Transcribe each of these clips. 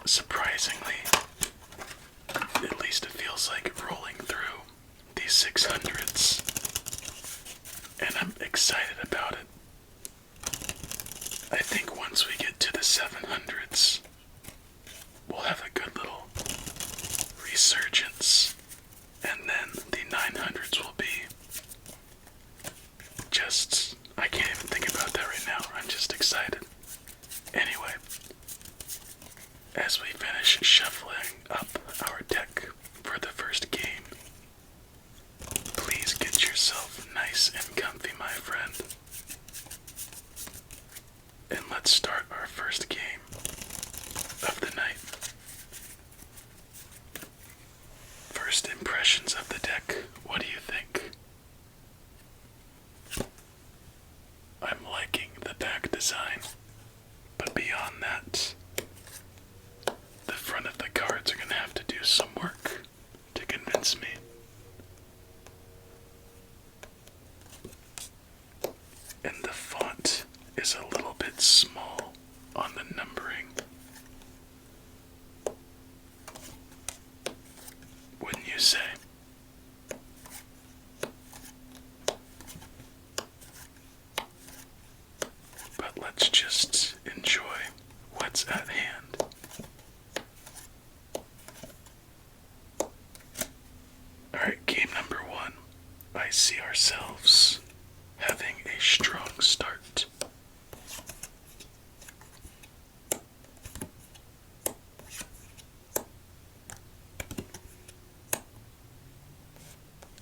Surprisingly, at least it feels like rolling through these 600s, and I'm excited about it. I think once we get to the 700s, we'll have a good little resurgence, and then the 900s will be just, I can't even think about that right now. I'm just excited. Anyway, as we finish shuffling up our deck for the first game, please get yourself nice and comfy, my friend. And let's start our first game of the night. First impressions of the deck, what do you think? I'm liking the back design, but beyond that, the front of the cards are going to have to do some work to convince me. And the font is a little bit small on the numbering. Wouldn't you say? But let's just enjoy what's at hand. Alright, game number 1. I see ourselves having a strong start.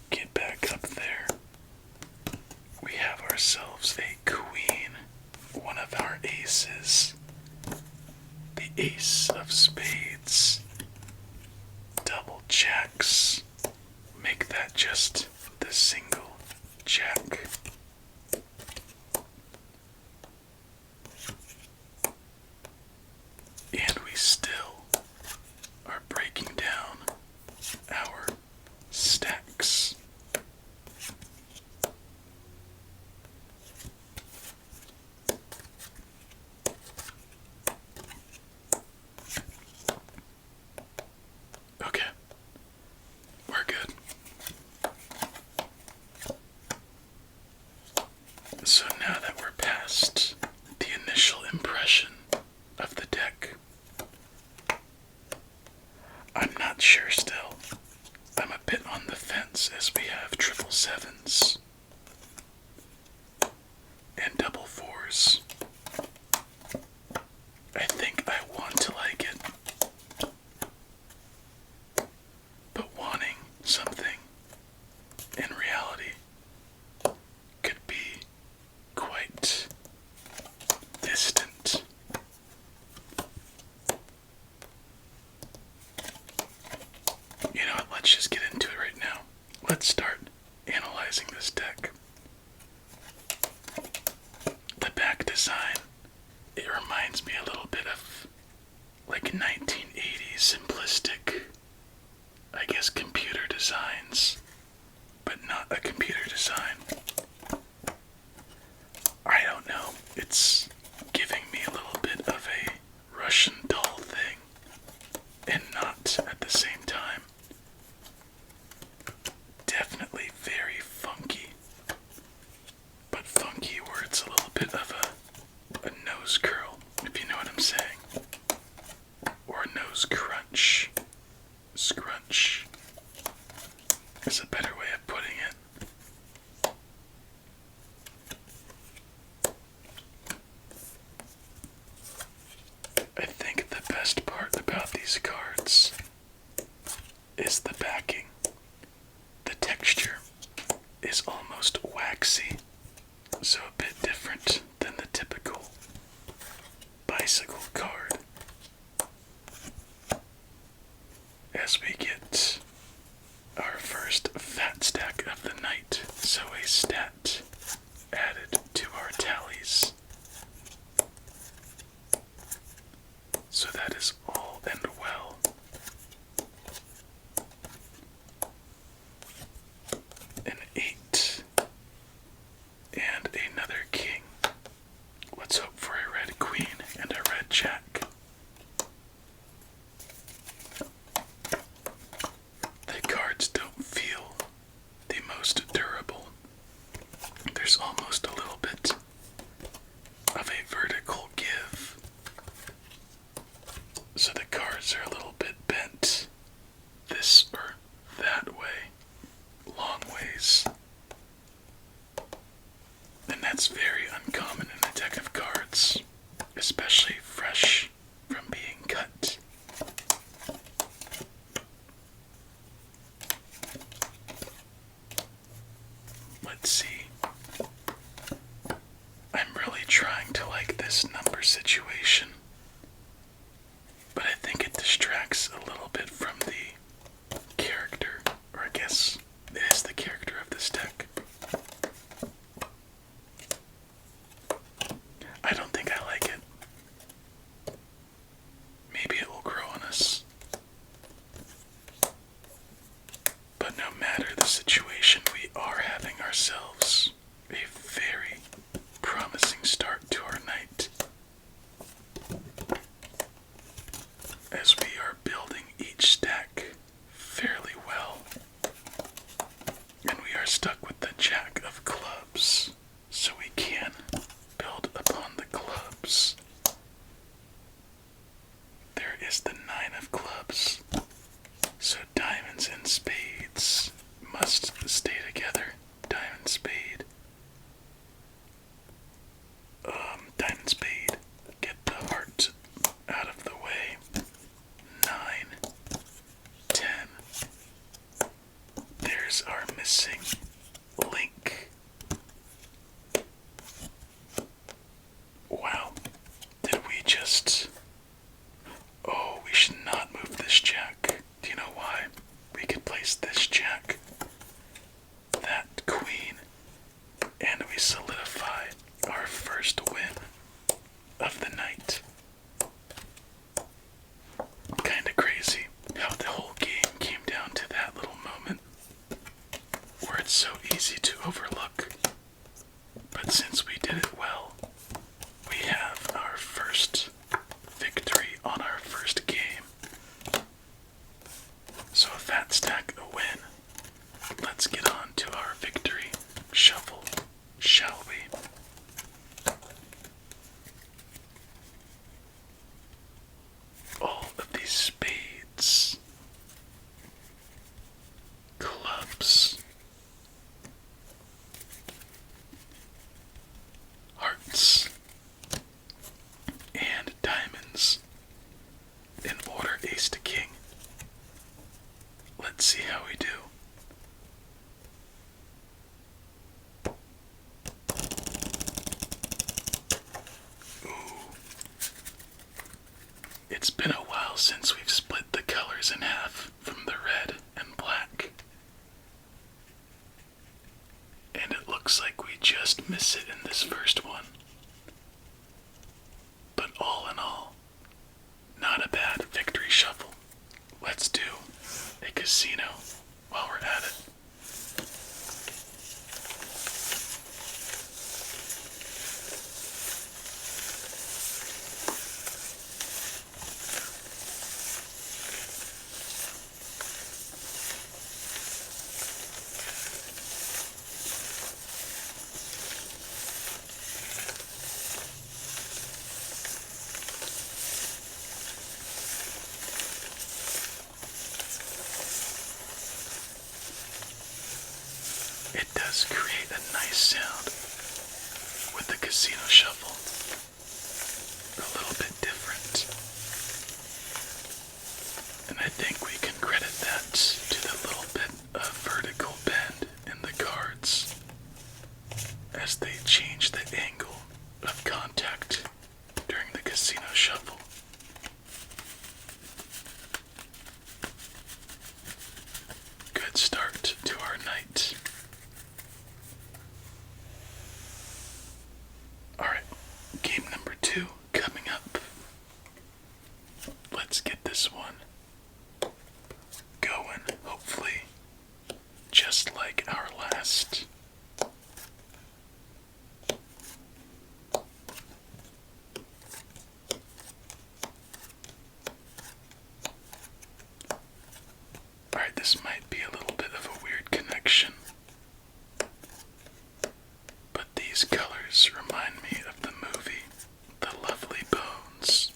Get back up there. We have ourselves a queen, one of our aces, the ace of spades, double jacks, make that just the single jack. And we still are breaking down our stacks. Okay, we're good. So now that we're past the initial impression of the deck, I'm not sure still. I'm a bit on the fence as we have triple sevens and double fours. I think I want to like it, but wanting something in reality could be quite distant. You know what, let's just get into it right now. Let's start analyzing this deck. The back design, it reminds me a little bit of like 1980s simplistic, I guess, computer designs, but not a computer design. I don't know, it's giving me a little bit of a Russian doll thing, and not at the same time. Definitely very funky, but funky where it's a little bit of a nose curl, if you know what I'm saying, or a nose crunch. Scrunch is a better way of putting it. I think the best part about these cards is the backing. The texture is almost waxy, so a bit different than the typical bicycle card. As we get our first fat stack of the night, so a stat added to our tallies. So that is all and well. An 8 and another king. Let's hope for a red queen and a red jack. so the cards are a little bit bent this or that way, long ways. And that's very uncommon in a deck of cards, especially fresh from being cut. Let's see. I'm really trying to like this number situation, but I think it distracts a little bit from the character, or I guess it is the character of this deck. I don't think I like it. Maybe it will grow on us. But no matter the situation, we are having ourselves a very promising start to our night, as we are building each stack fairly well, and we are stuck with the Jack of Clubs, so we can build upon the clubs. There is the Nine of Clubs, so diamonds and spades must stay together. Diamond, spade. Diamond, spade. Get the heart out of the way. 9, 10. There's our missing link. Wow. Did we just... Oh, we should not move this jack. Do you know why? We could place this jack, that queen, and we solidify our first win of the night. Kinda crazy how the whole game came down to that little moment where it's so easy to overlook. But since we did it well, we have our first victory on our first game. So a fat stack a win. Let's get on to our victory shuffle, shall we? All of these spades, clubs, hearts, and diamonds in order ace to king. Let's see how we do. It's been a while since we've split the colors in half from the red and black. And it looks like we just miss it in this first one. But all in all, not a bad victory shuffle. Let's do a casino while we're at it. It does create a nice sound with the casino shuffle. A little bit different. And I think we can credit that to the little bit of vertical bend in the cards as they change the angle of contact during the casino shuffle. Good start to our night. Alright, game number 2 coming up. Let's get this one going, hopefully, just like our last. Alright, this might be a little bit of a weird connection, but these colors remind me of the movie The Lovely Bones.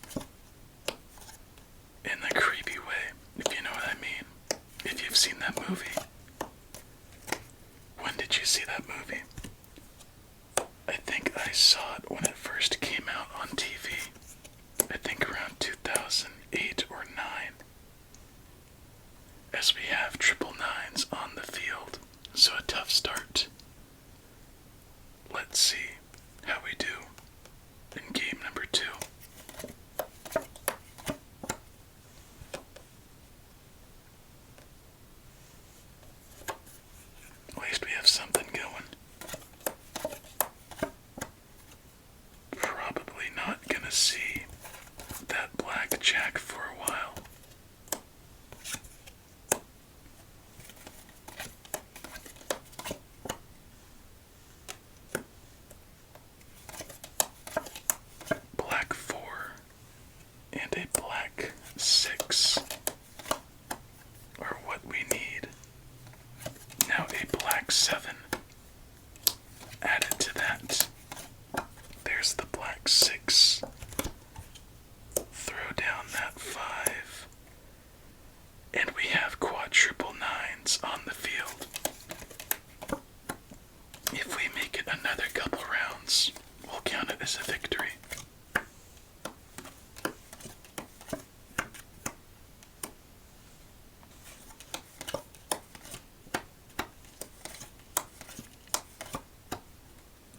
blackjack for a while. Black 4 and a black 6 are what we need. Now a black 7 added to that. There's the black 6. Throw down that 5. And we have quadruple 9s on the field. If we make it another couple rounds, we'll count it as a victory.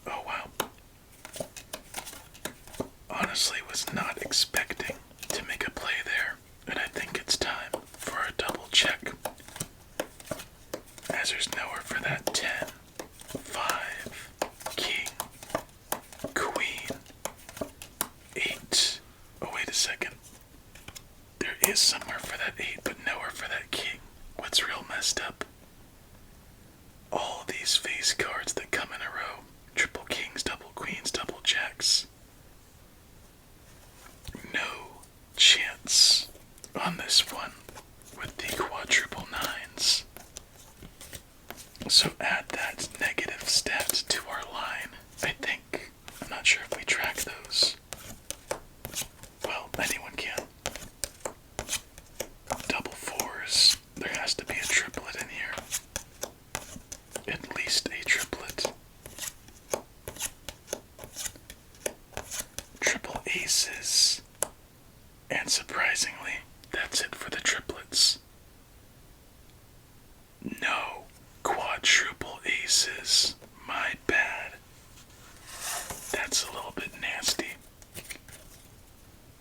Oh wow. Honestly was not expecting to make a play there, and I think it's time for a double check. As there's nowhere for that 10, 5, king, queen, 8. Oh wait a second. There is somewhere for that 8, but nowhere for that king. What's real messed up? All these face cards that come in a row. Triple kings, double queens, double jacks. No chance on this one with the quadruple 9s. So add that negative stat to our line, I think. I'm not sure if we track those. Well, anyone can. Double 4s. There has to be a triplet in here. At least a triplet. Triple aces. And surprisingly, that's it for the triplets. No quadruple aces. My bad. That's a little bit nasty.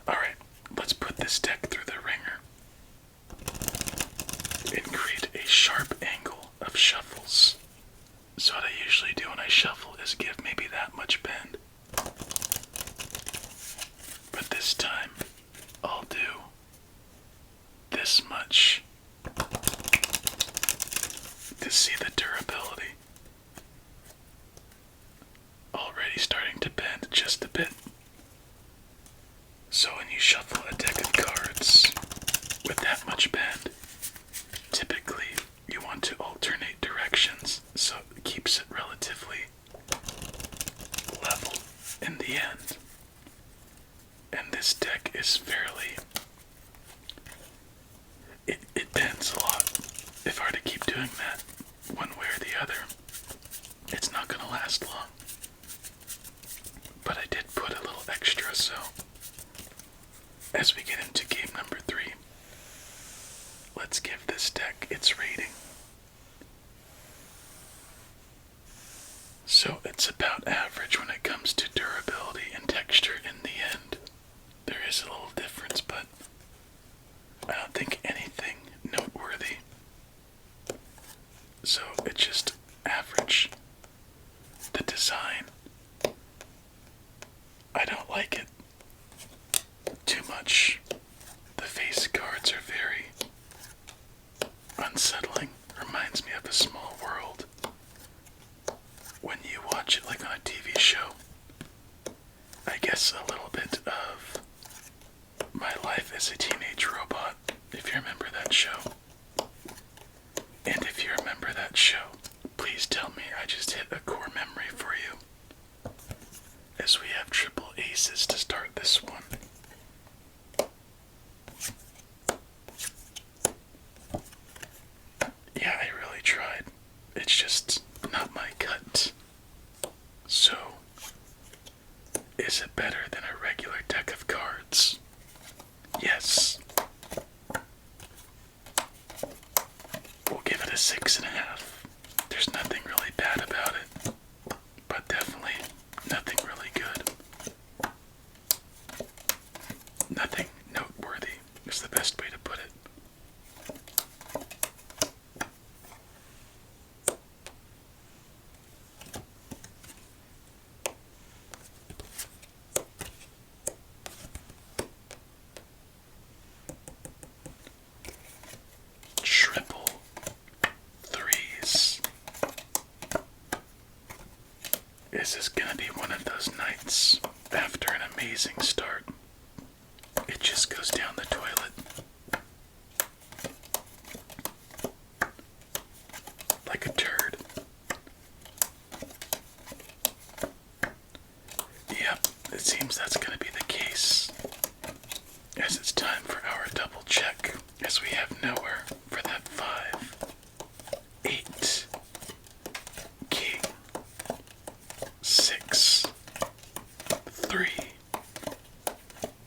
Alright, let's put this deck through the ringer and create a sharp angle of shuffles. So what I usually do when I shuffle is give maybe that much bend. But this time, I'll do this much to see the durability. Already starting to bend just a bit. So when you shuffle a deck of cards with that much bend, typically you want to alternate directions so it keeps it relatively level in the end. And this deck is fairly... It bends a lot. If I were to keep doing that one way or the other, it's not going to last long. But I did put a little extra, so as we get into game number 3, let's give this deck its rating. So it's about average when it comes to durability and texture in the end. There is a little difference, but I don't think anything noteworthy. So it's just average. The design, I don't like it too much. The face cards are very unsettling. Reminds me of A Small World. When you watch it like on a TV show, I guess a little bit of My Life as a Teenage Robot, if you remember that show. And if you remember that show, please tell me I just hit a core memory for you. As we have triple aces to start this one. Yeah, I really tried. It's just not my cut. So, is it better than a regular deck of cards? Yes. We'll give it a 6.5. There's nothing really bad about it, but definitely nothing really good. Nothing noteworthy is the best way to put it. those nights after an amazing start, it just goes down the toilet. Like a turd. Yep, it seems that's going to be the case. As it's time for our double check, as we have nowhere for that 5, 8, king, 6, 3,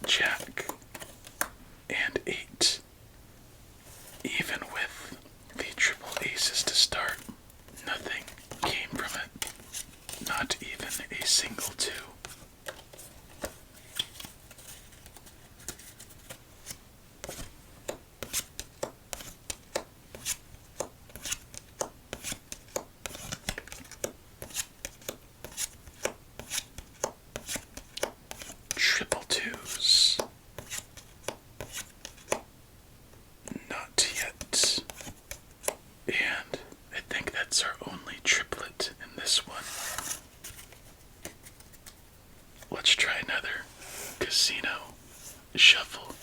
jack, and 8. Even with the triple aces to start, nothing came from it. Not even a single 2. Triple 2s. Not yet. And I think that's our only triplet in this one. Let's try another casino shuffle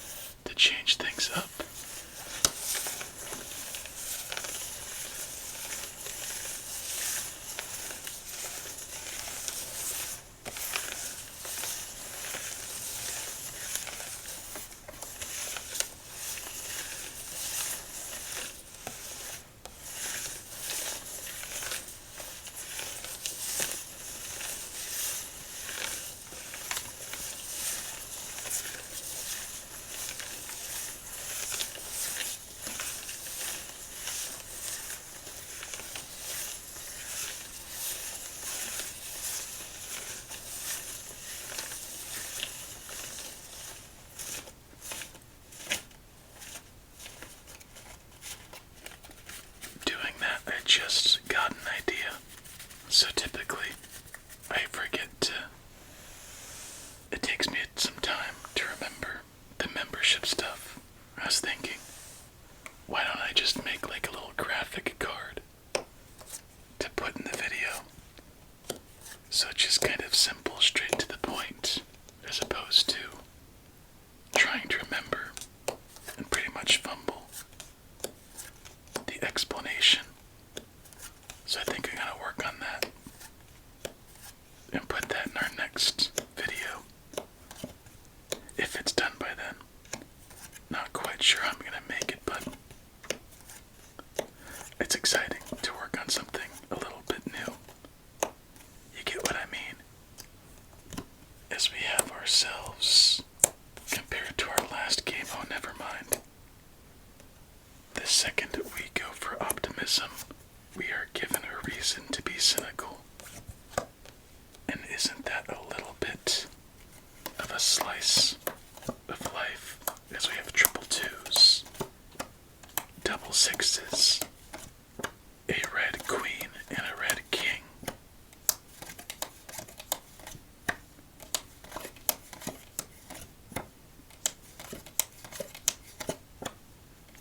to change things up. Just got an idea. So typically, I forget to. It takes me some time to remember the membership stuff. I was thinking, why don't I just make like a little graphic card to put in the video? So it's just kind of simple, straight to the point, as opposed to trying to remember and pretty much fumble the explanation. So I think I'm gonna work on that and put that in our next video. If it's done by then. Not quite sure how I'm gonna make it, but it's exciting to work on something a little bit new. You get what I mean? As we have ourselves, compared to our last game, oh never mind. The second we go for optimism, we are given a reason to be cynical. And isn't that a little bit of a slice of life, as we have triple 2s, double 6s, a red queen, and a red king.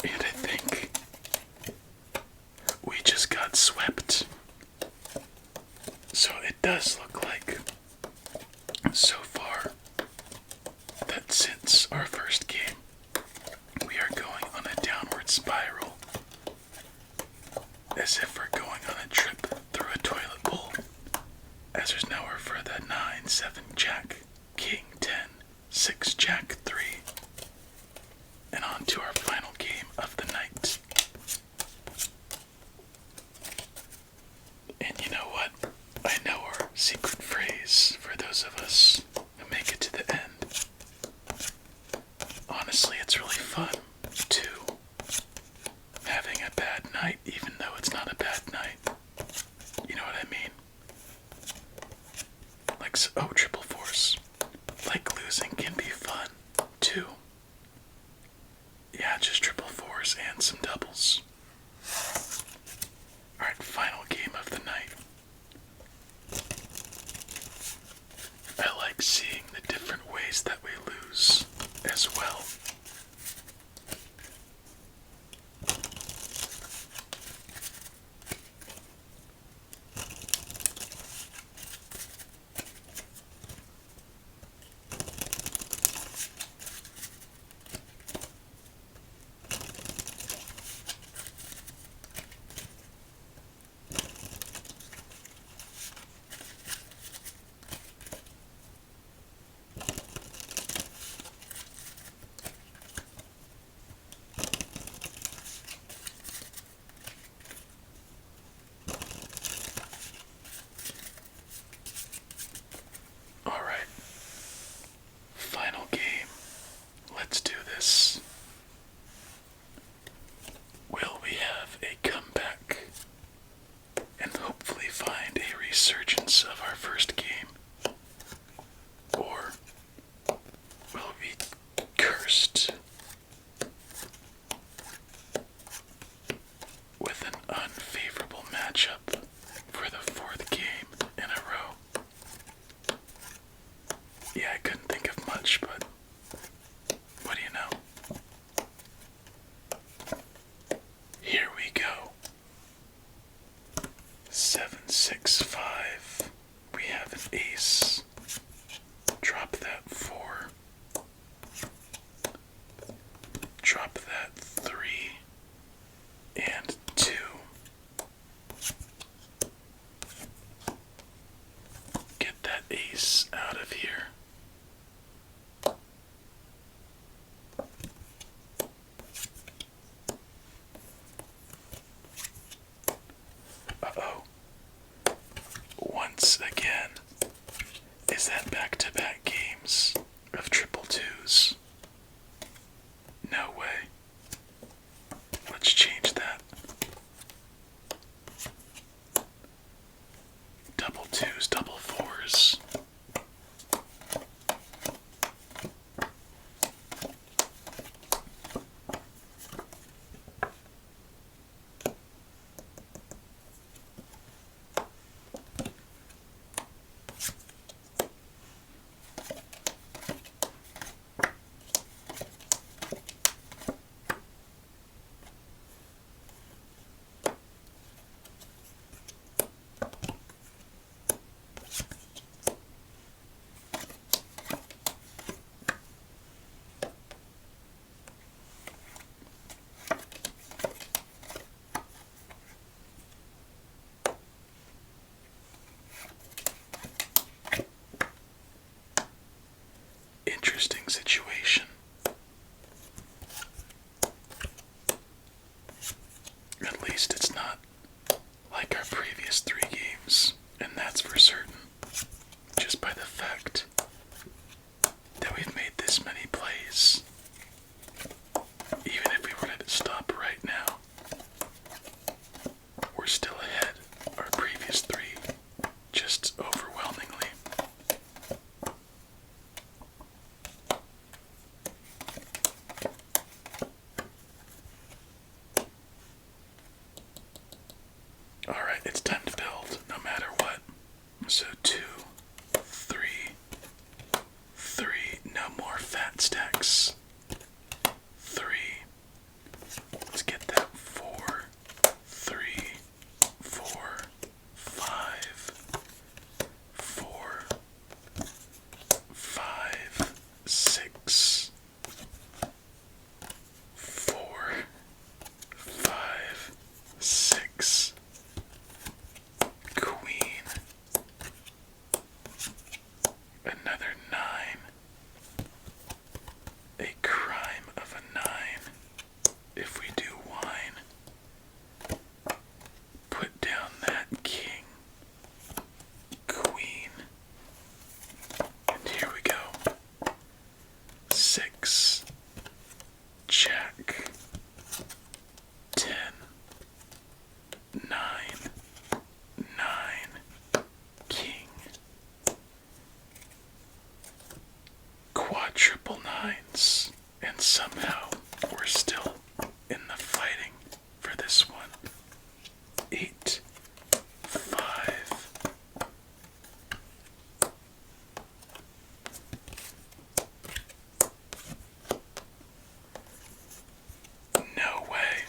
And I think we just got swept. So it does look like, so far, that since our first game, we are going on a downward spiral, as if we're going on a trip through a toilet bowl, as there's nowhere for the 9, 7, jack, king, 10, 6, jack, 3, and on to our final game of the night. And you know what? I know our secret phrase for those of us who make it to the end. Honestly, it's really fun to having a bad night, even though it's not a bad night. You know what I mean? Like, oh, triple 4s. Like, losing can be fun, too. Yeah, just triple 4s and some doubles. Alright, final game of the night. I like seeing the different ways that we lose as well. this. Will we have a comeback and hopefully find a resurgence of our first game? Or will we be cursed with an unfavorable matchup for the fourth game in a row? Yeah, I couldn't think of much, but what do you know? Here we go. 7, 6, 5. We have an ace. Drop that 4. Drop that 3 and 2. Get that ace out of here. Uh-oh. Once again. Is that back-to-back games of triple twos? No way. Let's change that. Double twos, double fours. Interesting situation. At least it's not like our previous 3 games, and that's for certain. Just by the fact that we've made this many plays. Even if we were to stop right now, we're still ahead our previous 3, just overwhelmingly. Alright, it's time to build, no matter what. So 2, 3, 3, no more fat stacks. 3, let's get that 4, 3, 4, 5, 4, 5, 6, 4, 5, 6. Queen. Another 9. A crime of a 9. If we do wine. Put down that king. Queen. And here we go. 6. Jack. 10. 9. 9. King. Quadruple 9s. And somehow we're still in the fighting for this one. 8. 5. No way.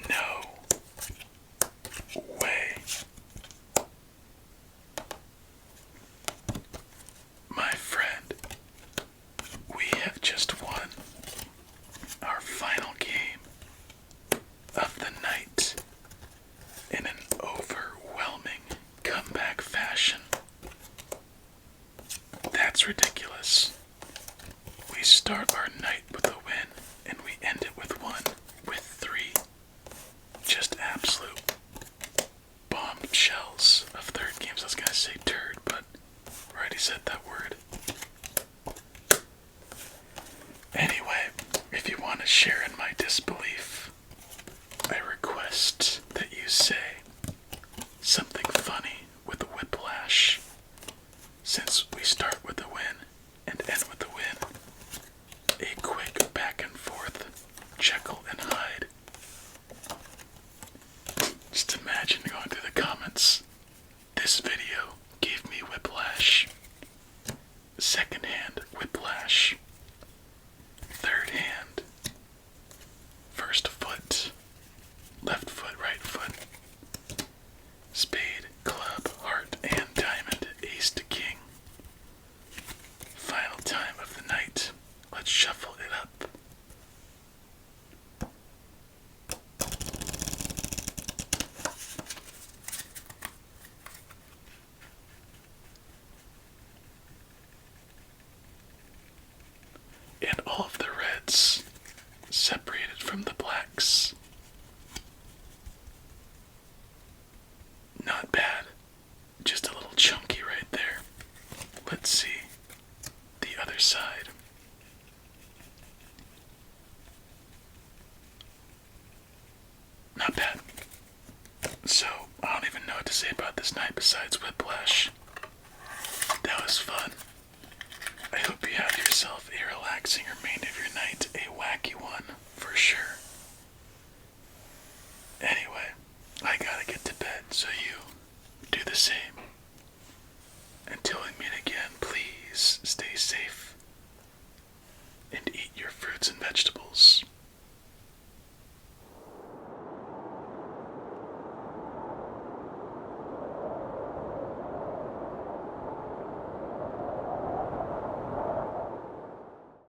No way. My friend, we have just won our final game of the night in an overwhelming comeback fashion. That's ridiculous. We start our night with a win and we end it with 1, with 3. Just absolute bombshells of third games. I was gonna say turd, but I already said that word. Anyway, if you want to share in my disbelief, I request that you say something funny with a whiplash. Since we start with a win and end with a win, a quick back and forth Jekyll and Hyde. Just imagine going through the comments. This video gave me whiplash. Second hand whiplash. Third hand. First foot. Left foot, right foot. Spade, club, heart, and diamond. Ace to king. Final time of the night. Let's shuffle it up. And all of the reds separated from the blacks. Not bad. Just a little chunky right there. Let's see the other side. Not bad. So, I don't even know what to say about this night besides whiplash. That was fun. I hope you have yourself a relaxing remainder of your night, a wacky one, for sure. Anyway, I gotta get to bed, so you do the same.